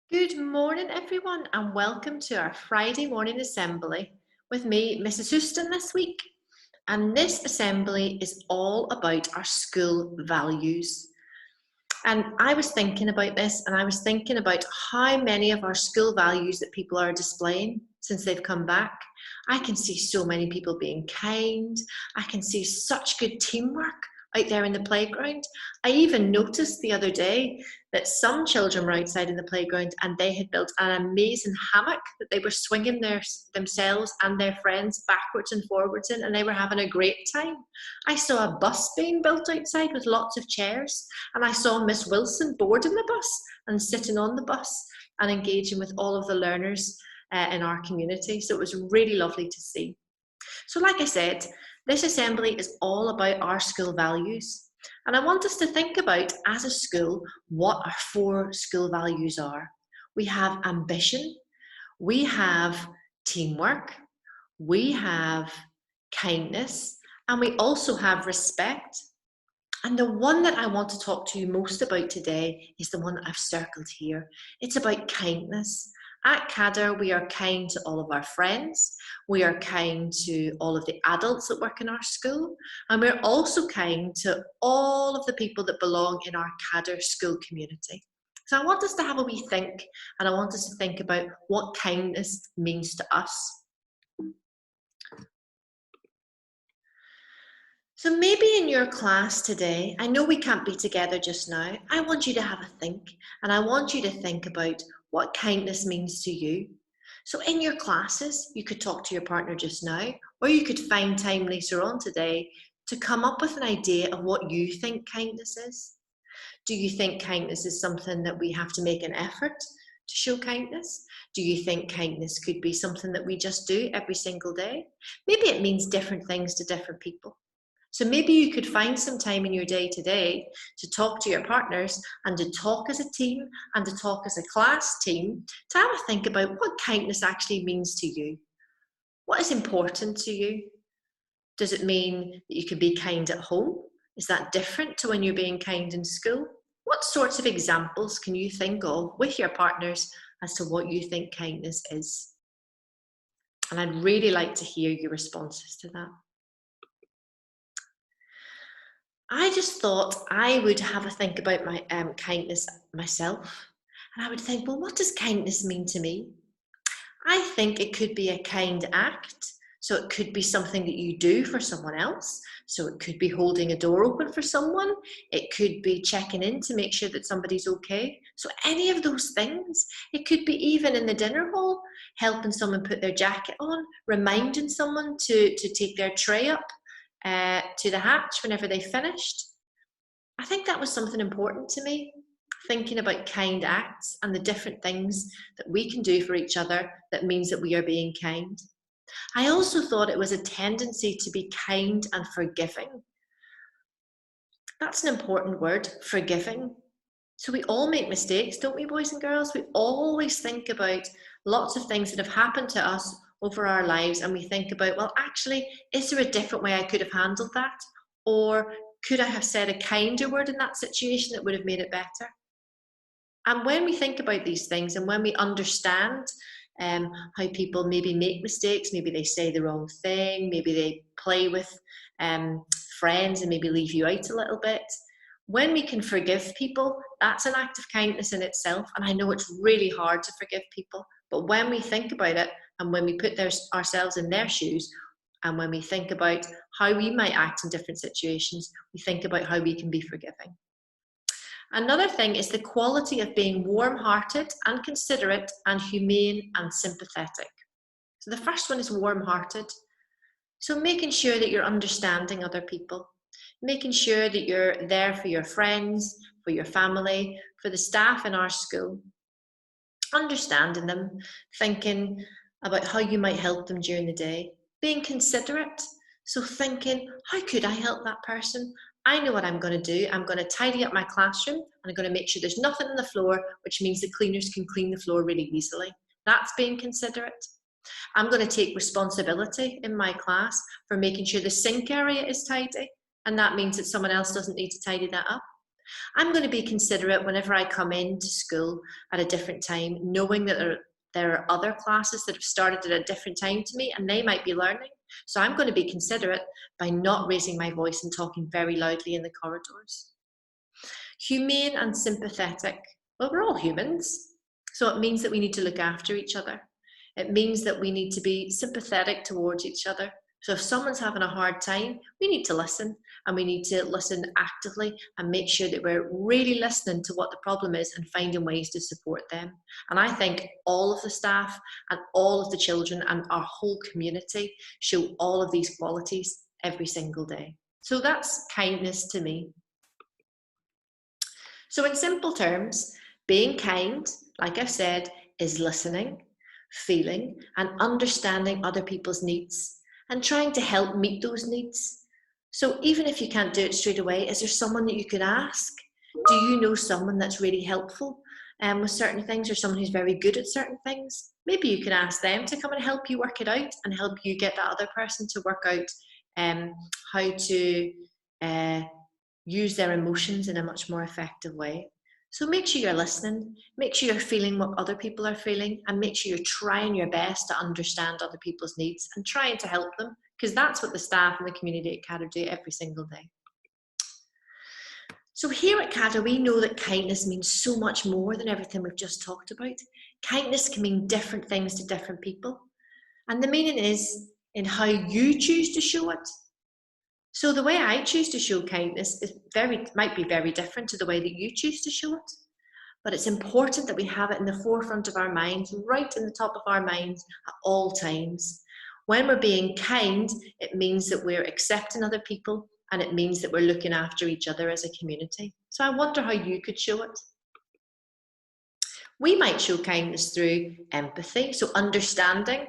Good morning, everyone, and welcome to our Friday morning assembly with me, Mrs. Houston, this week. And this assembly is all about our school values. And I was thinking about this, and I was thinking about how many of our school values that people are displaying since they've come back. I can see so many people being kind. I can see such good teamwork out there in the playground. I even noticed the other day that some children were outside in the playground and they had built an amazing hammock that they were swinging themselves and their friends backwards and forwards in, and they were having a great time. I saw a bus being built outside with lots of chairs, and I saw Miss Wilson boarding the bus and sitting on the bus and engaging with all of the learners in our community. So it was really lovely to see. So like I said, this assembly is all about our school values. And I want us to think about, as a school, what our 4 school values are. We have ambition, we have teamwork, we have kindness, and we also have respect. And the one that I want to talk to you most about today is the one that I've circled here. It's about kindness. At Cadder, we are kind to all of our friends. We are kind to all of the adults that work in our school. And we're also kind to all of the people that belong in our Cadder school community. So I want us to have a wee think, and I want us to think about what kindness means to us. So maybe in your class today, I know we can't be together just now. I want you to have a think, and I want you to think about what kindness means to you. So in your classes, you could talk to your partner just now, or you could find time later on today to come up with an idea of what you think kindness is. Do you think kindness is something that we have to make an effort to show kindness? Do you think kindness could be something that we just do every single day? Maybe it means different things to different people. So maybe you could find some time in your day today to talk to your partners and to talk as a team and to talk as a class team to have a think about what kindness actually means to you. What is important to you? Does it mean that you can be kind at home? Is that different to when you're being kind in school? What sorts of examples can you think of with your partners as to what you think kindness is? And I'd really like to hear your responses to that. I just thought I would have a think about my kindness myself. And I would think, well, what does kindness mean to me? I think it could be a kind act. So it could be something that you do for someone else. So it could be holding a door open for someone. It could be checking in to make sure that somebody's okay. So any of those things. It could be even in the dinner hall, helping someone put their jacket on, reminding someone to take their tray up to the hatch whenever they finished. I think that was something important to me, thinking about kind acts and the different things that we can do for each other that means that we are being kind. I also thought it was a tendency to be kind and forgiving. That's an important word, forgiving. So we all make mistakes, don't we, boys and girls? We always think about lots of things that have happened to us over our lives, and we think about, well, actually, is there a different way I could have handled that? Or could I have said a kinder word in that situation that would have made it better? And when we think about these things and when we understand how people maybe make mistakes, maybe they say the wrong thing, maybe they play with um, friends and maybe leave you out a little bit. When we can forgive people, that's an act of kindness in itself. And I know it's really hard to forgive people, but when we think about it and when we put ourselves in their shoes, and when we think about how we might act in different situations, we think about how we can be forgiving. Another thing is the quality of being warm-hearted and considerate and humane and sympathetic. So the first one is warm-hearted. So making sure that you're understanding other people, making sure that you're there for your friends, for your family, for the staff in our school, understanding them, thinking about how you might help them during the day, being considerate. So thinking, how could I help that person? I know what I'm going to do. I'm going to tidy up my classroom and I'm going to make sure there's nothing on the floor, which means the cleaners can clean the floor really easily. That's being considerate. I'm going to take responsibility in my class for making sure the sink area is tidy, and that means that someone else doesn't need to tidy that up. I'm going to be considerate whenever I come into school at a different time, knowing that there are other classes that have started at a different time to me and they might be learning. So I'm going to be considerate by not raising my voice and talking very loudly in the corridors. Humane and sympathetic. Well, we're all humans. So it means that we need to look after each other. It means that we need to be sympathetic towards each other. So if someone's having a hard time, we need to listen, and we need to listen actively and make sure that we're really listening to what the problem is and finding ways to support them. And I think all of the staff and all of the children and our whole community show all of these qualities every single day. So that's kindness to me. So in simple terms, being kind, like I've said, is listening, feeling, and understanding other people's needs and trying to help meet those needs. So even if you can't do it straight away, is there someone that you could ask? Do you know someone that's really helpful with certain things, or someone who's very good at certain things? Maybe you can ask them to come and help you work it out and help you get that other person to work out how to use their emotions in a much more effective way. So make sure you're listening, make sure you're feeling what other people are feeling, and make sure you're trying your best to understand other people's needs and trying to help them, because that's what the staff and the community at CADA do every single day. So here at CADA, we know that kindness means so much more than everything we've just talked about. Kindness can mean different things to different people. And the meaning is in how you choose to show it. So the way I choose to show kindness might be very different to the way that you choose to show it. But it's important that we have it in the forefront of our minds, right in the top of our minds at all times. When we're being kind, it means that we're accepting other people, and it means that we're looking after each other as a community. So I wonder how you could show it. We might show kindness through empathy, so understanding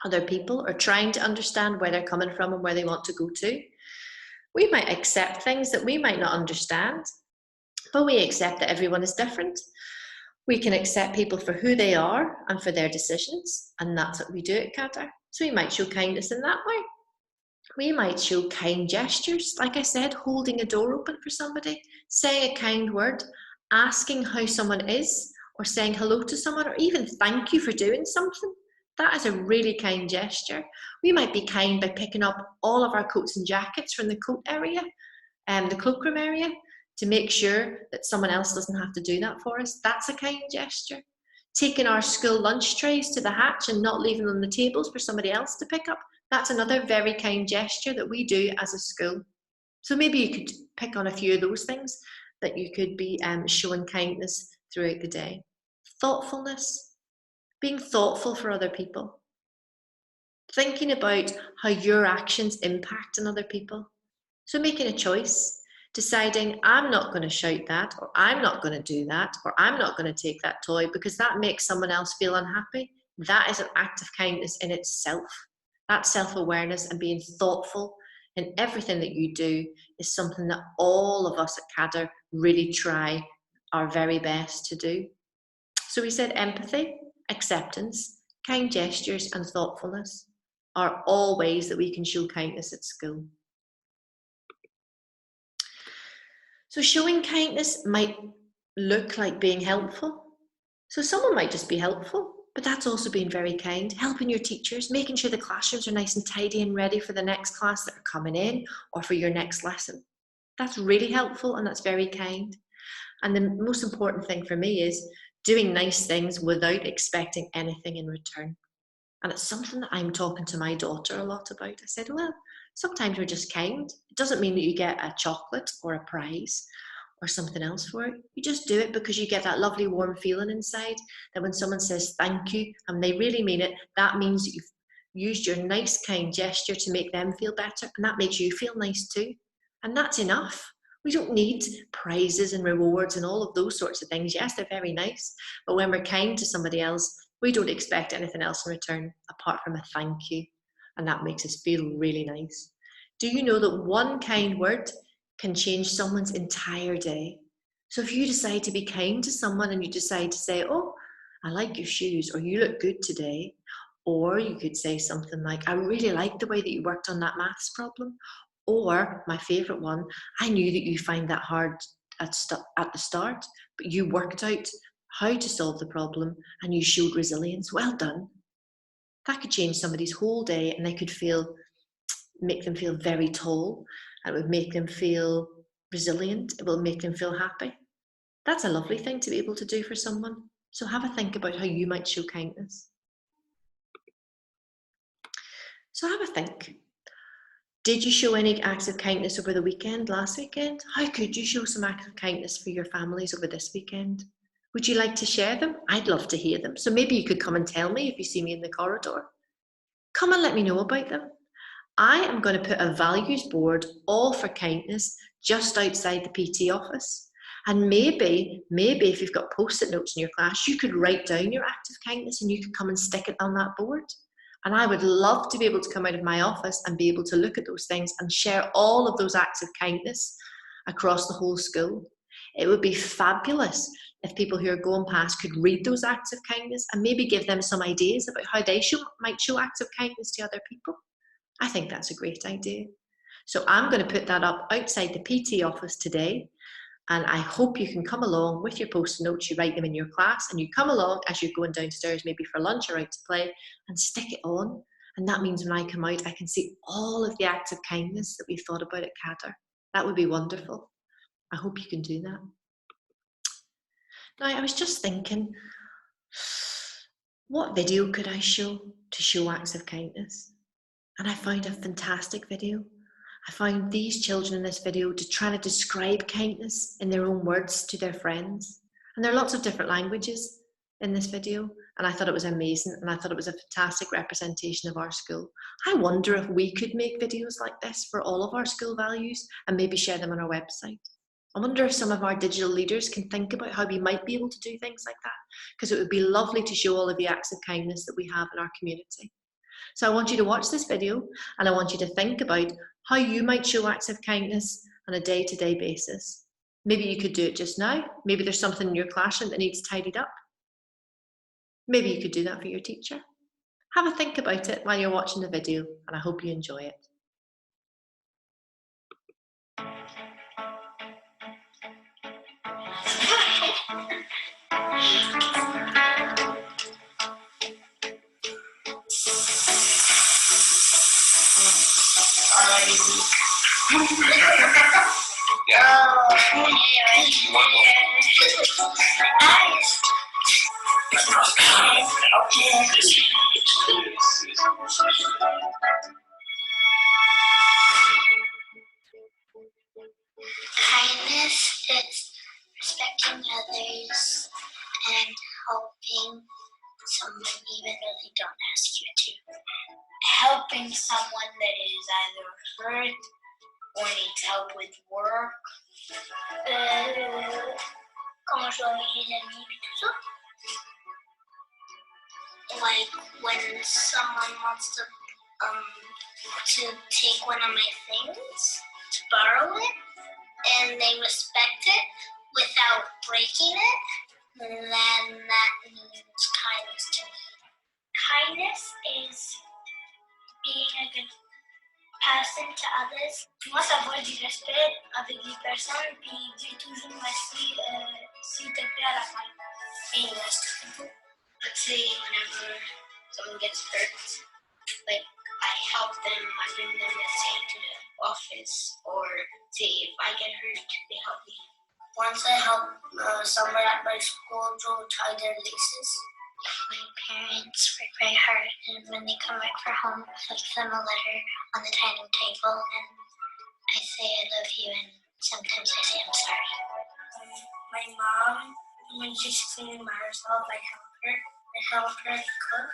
other people or trying to understand where they're coming from and where they want to go to. We might accept things that we might not understand, but we accept that everyone is different. We can accept people for who they are and for their decisions, and that's what we do at CADA. So we might show kindness in that way. We might show kind gestures, like I said, holding a door open for somebody, saying a kind word, asking how someone is, or saying hello to someone, or even thank you for doing something. That is a really kind gesture. We might be kind by picking up all of our coats and jackets from the coat area, the cloakroom area, to make sure that someone else doesn't have to do that for us. That's a kind gesture. Taking our school lunch trays to the hatch and not leaving them on the tables for somebody else to pick up. That's another very kind gesture that we do as a school. So maybe you could pick on a few of those things that you could be showing kindness throughout the day. Thoughtfulness. Being thoughtful for other people, thinking about how your actions impact on other people. So making a choice, deciding I'm not going to shout that, or I'm not going to do that, or I'm not going to take that toy because that makes someone else feel unhappy. That is an act of kindness in itself. That self-awareness and being thoughtful in everything that you do is something that all of us at CADA really try our very best to do. So we said empathy, acceptance, kind gestures, and thoughtfulness are all ways that we can show kindness at school. So showing kindness might look like being helpful. So someone might just be helpful, but that's also being very kind, helping your teachers, making sure the classrooms are nice and tidy and ready for the next class that are coming in or for your next lesson. That's really helpful and that's very kind. And the most important thing for me is doing nice things without expecting anything in return. And it's something that I'm talking to my daughter a lot about. I said, well, sometimes we're just kind. It doesn't mean that you get a chocolate or a prize or something else for it. You just do it because you get that lovely warm feeling inside that when someone says thank you and they really mean it, that means that you've used your nice kind gesture to make them feel better, and that makes you feel nice too. And that's enough. We don't need prizes and rewards and all of those sorts of things. Yes, they're very nice, but when we're kind to somebody else, we don't expect anything else in return apart from a thank you, and that makes us feel really nice. Do you know that one kind word can change someone's entire day? So if you decide to be kind to someone and you decide to say, oh, I like your shoes, or you look good today, or you could say something like, I really like the way that you worked on that maths problem, or my favorite one, I knew that you find that hard at the start, but you worked out how to solve the problem and you showed resilience. Well done. That could change somebody's whole day, and they could make them feel very tall, and it would make them feel resilient. It will make them feel happy. That's a lovely thing to be able to do for someone. So have a think about how you might show kindness. So have a think. Did you show any acts of kindness over the weekend, last weekend? How could you show some acts of kindness for your families over this weekend? Would you like to share them? I'd love to hear them. So maybe you could come and tell me if you see me in the corridor. Come and let me know about them. I am going to put a values board all for kindness just outside the PT office. And maybe if you've got post-it notes in your class, you could write down your act of kindness and you could come and stick it on that board. And I would love to be able to come out of my office and be able to look at those things and share all of those acts of kindness across the whole school. It would be fabulous if people who are going past could read those acts of kindness and maybe give them some ideas about how they might show acts of kindness to other people. I think that's a great idea. So I'm going to put that up outside the PT office today. And I hope you can come along with your post-it notes, you write them in your class, and you come along as you're going downstairs, maybe for lunch or out to play, and stick it on. And that means when I come out, I can see all of the acts of kindness that we've thought about at CADR. That would be wonderful. I hope you can do that. Now, I was just thinking, what video could I show to show acts of kindness? And I found a fantastic video. I found these children in this video to try to describe kindness in their own words to their friends. And there are lots of different languages in this video. And I thought it was amazing. And I thought it was a fantastic representation of our school. I wonder if we could make videos like this for all of our school values and maybe share them on our website. I wonder if some of our digital leaders can think about how we might be able to do things like that, because it would be lovely to show all of the acts of kindness that we have in our community. So I want you to watch this video and I want you to think about how you might show acts of kindness on a day-to-day basis. Maybe you could do it just now. Maybe there's something in your classroom that needs tidied up. Maybe you could do that for your teacher. Have a think about it while you're watching the video, and I hope you enjoy it. Kindness is respecting others and helping someone even though they don't ask you to. Helping someone that is either hurt or needs help with work. Comment je dois aider les amis et tout ça. Like when someone wants to take one of my things, to borrow it, and they respect it without breaking it, then that means kindness to me. Kindness is being a good person to others. Moi, ça va du respect avec les personnes, puis dire toujours merci, s'il te plaît à la fin. Being nice to people. Let's say whenever someone gets hurt, like I help them, I bring them, let's say, to the office, or say if I get hurt, they help me. Once I helped someone at my school to tie their laces. My parents work very hard, and when they come back from home, I leave them a letter on the dining table, and I say I love you, and sometimes I say I'm sorry. My mom, when she's cleaning by herself, I help her cook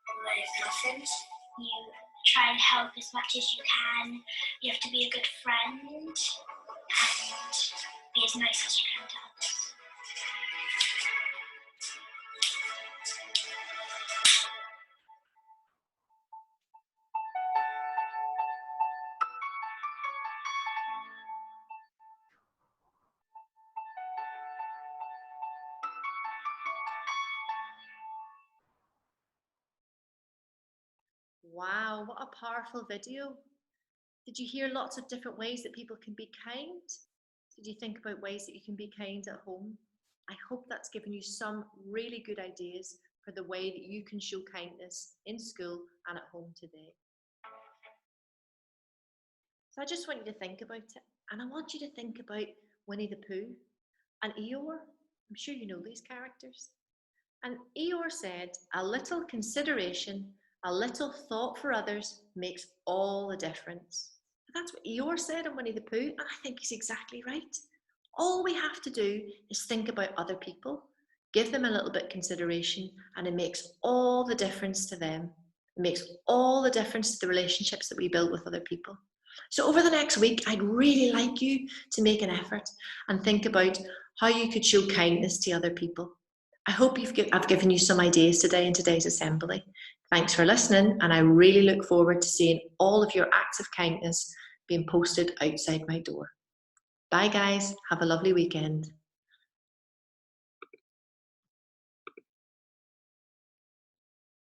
and make muffins. You try to help as much as you can. You have to be a good friend and be as nice as you can to others. Wow, what a powerful video. Did you hear lots of different ways that people can be kind? Did you think about ways that you can be kind at home? I hope that's given you some really good ideas for the way that you can show kindness in school and at home today. So I just want you to think about it. And I want you to think about Winnie the Pooh and Eeyore. I'm sure you know these characters. And Eeyore said, "A little consideration, a little thought for others makes all the difference." That's what Eeyore said in Winnie the Pooh, and I think he's exactly right. All we have to do is think about other people, give them a little bit of consideration, and it makes all the difference to them. It makes all the difference to the relationships that we build with other people. So over the next week, I'd really like you to make an effort and think about how you could show kindness to other people. I hope I've given you some ideas today in today's assembly. Thanks for listening, and I really look forward to seeing all of your acts of kindness being posted outside my door. Bye guys, have a lovely weekend.